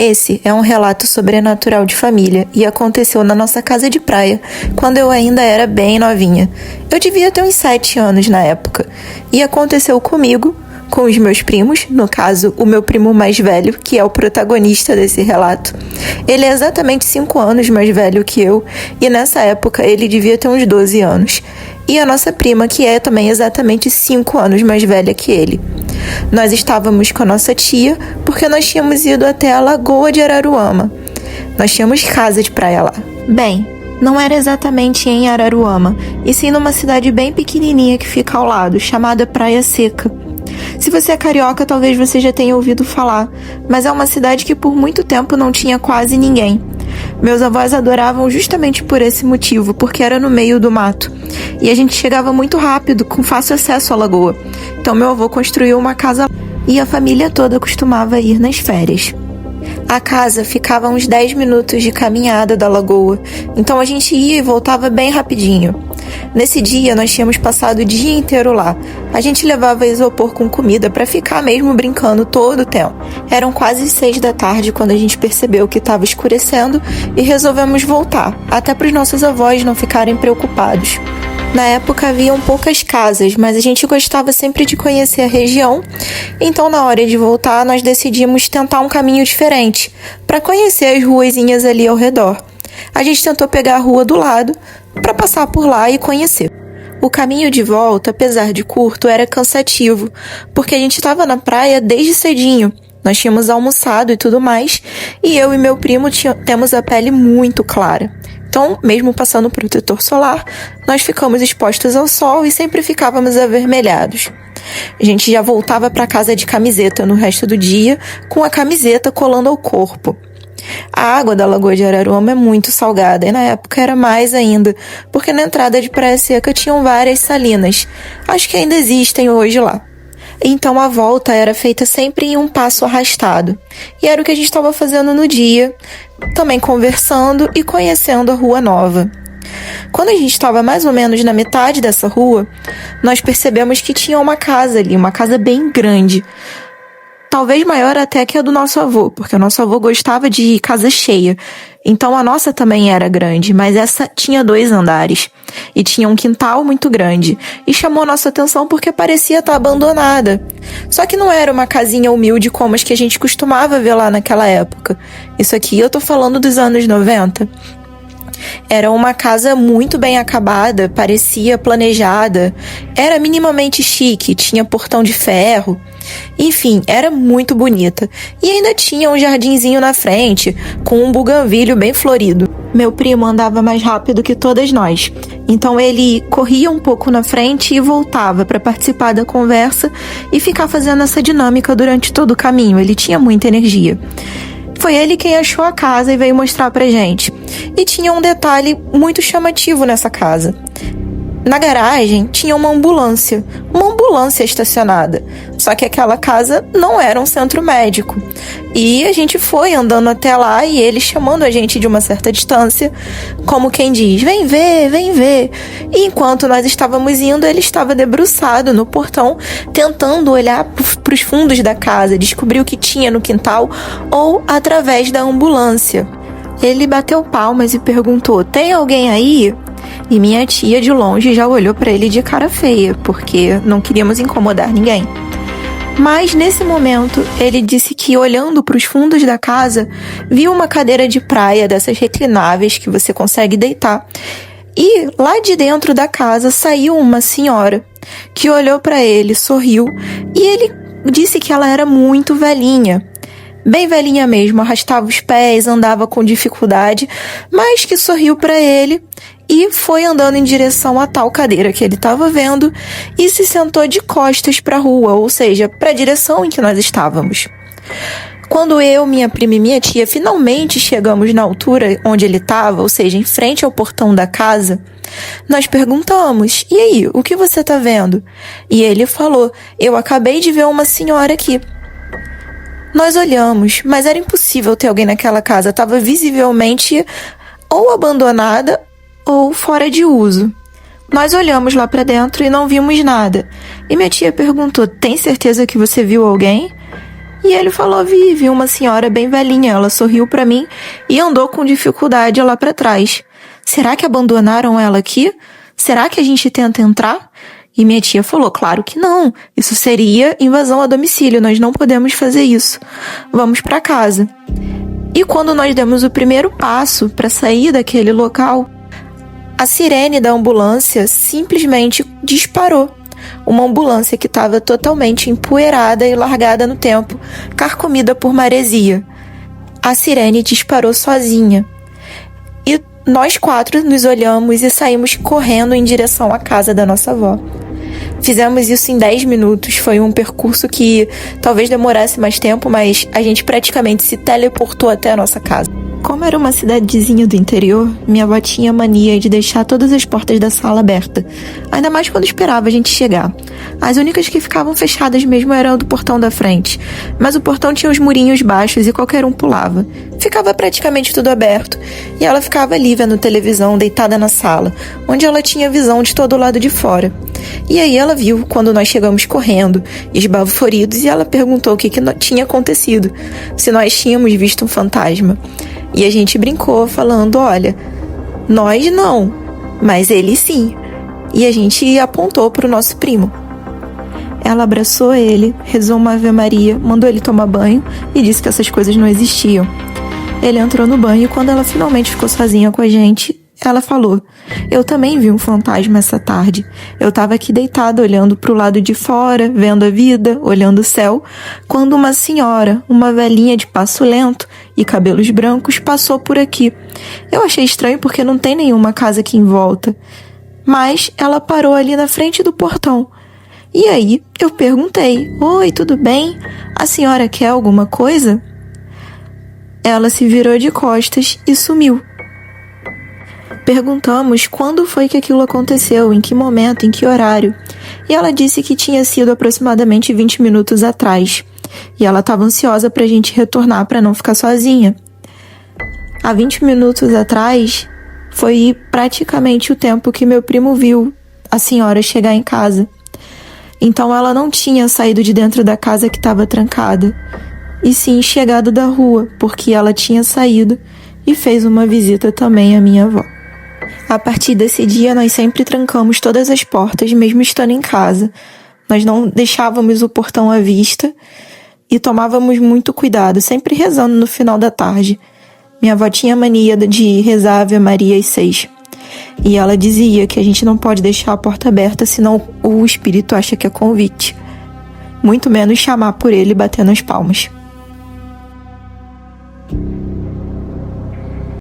Esse é um relato sobrenatural de família e aconteceu na nossa casa de praia, quando eu ainda era bem novinha. Eu devia ter uns 7 anos na época. E aconteceu comigo, com os meus primos, no caso, o meu primo mais velho, que é o protagonista desse relato. Ele é exatamente 5 anos mais velho que eu, e nessa época ele devia ter uns 12 anos. E a nossa prima, que é também exatamente 5 anos mais velha que ele. Nós estávamos com a nossa tia, porque nós tínhamos ido até a Lagoa de Araruama. Nós tínhamos casa de praia lá. Bem, não era exatamente em Araruama, e sim numa cidade bem pequenininha que fica ao lado, chamada Praia Seca. Se você é carioca, talvez você já tenha ouvido falar, mas é uma cidade que por muito tempo não tinha quase ninguém. Meus avós adoravam justamente por esse motivo, porque era no meio do mato. E a gente chegava muito rápido, com fácil acesso à lagoa. Então meu avô construiu uma casa e a família toda costumava ir nas férias. A casa ficava a uns 10 minutos de caminhada da lagoa, então a gente ia e voltava bem rapidinho. Nesse dia, nós tínhamos passado o dia inteiro lá. A gente levava isopor com comida para ficar mesmo brincando todo o tempo. Eram quase 6 da tarde quando a gente percebeu que estava escurecendo e resolvemos voltar, até para os nossos avós não ficarem preocupados. Na época haviam poucas casas, mas a gente gostava sempre de conhecer a região, então na hora de voltar nós decidimos tentar um caminho diferente, para conhecer as ruazinhas ali ao redor. A gente tentou pegar a rua do lado, para passar por lá e conhecer. O caminho de volta, apesar de curto, era cansativo, porque a gente estava na praia desde cedinho. Nós tínhamos almoçado e tudo mais, e eu e meu primo temos a pele muito clara. Então, mesmo passando protetor solar, nós ficamos expostos ao sol e sempre ficávamos avermelhados. A gente já voltava para casa de camiseta no resto do dia, com a camiseta colando ao corpo. A água da Lagoa de Araruama é muito salgada, e na época era mais ainda, porque na entrada de Praia Seca tinham várias salinas. Acho que ainda existem hoje lá. Então a volta era feita sempre em um passo arrastado. E era o que a gente estava fazendo no dia, também conversando e conhecendo a rua nova. Quando a gente estava mais ou menos na metade dessa rua, nós percebemos que tinha uma casa ali, uma casa bem grande. Talvez maior até que a do nosso avô, porque o nosso avô gostava de casa cheia. Então a nossa também era grande, mas essa tinha 2 andares. E tinha um quintal muito grande. E chamou nossa atenção porque parecia estar abandonada. Só que não era uma casinha humilde como as que a gente costumava ver lá naquela época. Isso aqui eu tô falando dos anos 90. Era uma casa muito bem acabada, parecia planejada. Era minimamente chique, tinha portão de ferro. Enfim, era muito bonita. E ainda tinha um jardinzinho na frente, com um buganvílio bem florido. Meu primo andava mais rápido que todas nós. Então ele corria um pouco na frente e voltava para participar da conversa e ficar fazendo essa dinâmica durante todo o caminho. Ele tinha muita energia. Foi ele quem achou a casa e veio mostrar pra gente. E tinha um detalhe muito chamativo nessa casa. Na garagem tinha uma ambulância estacionada. Só que aquela casa não era um centro médico. E a gente foi andando até lá e ele chamando a gente de uma certa distância, como quem diz, vem ver, vem ver. E enquanto nós estávamos indo, ele estava debruçado no portão, tentando olhar para os fundos da casa, descobrir o que tinha no quintal ou através da ambulância. Ele bateu palmas e perguntou, tem alguém aí? E minha tia de longe já olhou para ele de cara feia, porque não queríamos incomodar ninguém. Mas nesse momento, ele disse que olhando para os fundos da casa, viu uma cadeira de praia dessas reclináveis que você consegue deitar. E lá de dentro da casa saiu uma senhora que olhou para ele, sorriu e ele disse que ela era muito velhinha. Bem velhinha mesmo, arrastava os pés, andava com dificuldade, mas que sorriu para ele e foi andando em direção à tal cadeira que ele estava vendo e se sentou de costas para a rua, ou seja, para a direção em que nós estávamos. Quando eu, minha prima e minha tia finalmente chegamos na altura onde ele estava, ou seja, em frente ao portão da casa, nós perguntamos, e aí, o que você está vendo? E ele falou, eu acabei de ver uma senhora aqui. Nós olhamos, mas era impossível ter alguém naquela casa, estava visivelmente ou abandonada ou fora de uso. Nós olhamos lá para dentro e não vimos nada. E minha tia perguntou, tem certeza que você viu alguém? E ele falou: Vive, uma senhora bem velhinha. Ela sorriu pra mim e andou com dificuldade lá pra trás. Será que abandonaram ela aqui? Será que a gente tenta entrar? E minha tia falou: Claro que não. Isso seria invasão a domicílio. Nós não podemos fazer isso. Vamos pra casa. E quando nós demos o primeiro passo para sair daquele local, a sirene da ambulância simplesmente disparou. Uma ambulância que estava totalmente empoeirada e largada no tempo, carcomida por maresia. A sirene disparou sozinha. E nós 4 nos olhamos e saímos correndo em direção à casa da nossa avó. Fizemos isso em 10 minutos, foi um percurso que talvez demorasse mais tempo, mas a gente praticamente se teleportou até a nossa casa. Como era uma cidadezinha do interior, minha avó tinha mania de deixar todas as portas da sala abertas, ainda mais quando esperava a gente chegar. As únicas que ficavam fechadas mesmo eram do portão da frente, mas o portão tinha os murinhos baixos e qualquer um pulava. Ficava praticamente tudo aberto, e ela ficava ali vendo televisão, deitada na sala, onde ela tinha visão de todo o lado de fora. E aí ela viu quando nós chegamos correndo, esbaforidos, e ela perguntou o que tinha acontecido, se nós tínhamos visto um fantasma. E a gente brincou falando: olha, nós não, mas ele sim. E a gente apontou para o nosso primo. Ela abraçou ele, rezou uma Ave Maria, mandou ele tomar banho e disse que essas coisas não existiam. Ele entrou no banho e quando ela finalmente ficou sozinha com a gente, ela falou: Eu também vi um fantasma essa tarde. Eu estava aqui deitada olhando para o lado de fora, vendo a vida, olhando o céu, quando uma senhora, uma velhinha de passo lento e cabelos brancos, passou por aqui. Eu achei estranho porque não tem nenhuma casa aqui em volta. Mas ela parou ali na frente do portão. E aí eu perguntei: Oi, tudo bem? A senhora quer alguma coisa? Ela se virou de costas e sumiu. Perguntamos quando foi que aquilo aconteceu, em que momento, em que horário. E ela disse que tinha sido aproximadamente 20 minutos atrás. E ela estava ansiosa para a gente retornar para não ficar sozinha. Há 20 minutos atrás foi praticamente o tempo que meu primo viu a senhora chegar em casa. Então ela não tinha saído de dentro da casa que estava trancada, e sim chegado da rua, porque ela tinha saído e fez uma visita também à minha avó. A partir desse dia, nós sempre trancamos todas as portas, mesmo estando em casa. Nós não deixávamos o portão à vista e tomávamos muito cuidado, sempre rezando no final da tarde. Minha avó tinha mania de rezar Ave Maria às 6. E ela dizia que a gente não pode deixar a porta aberta, senão o espírito acha que é convite. Muito menos chamar por ele e bater nas palmas.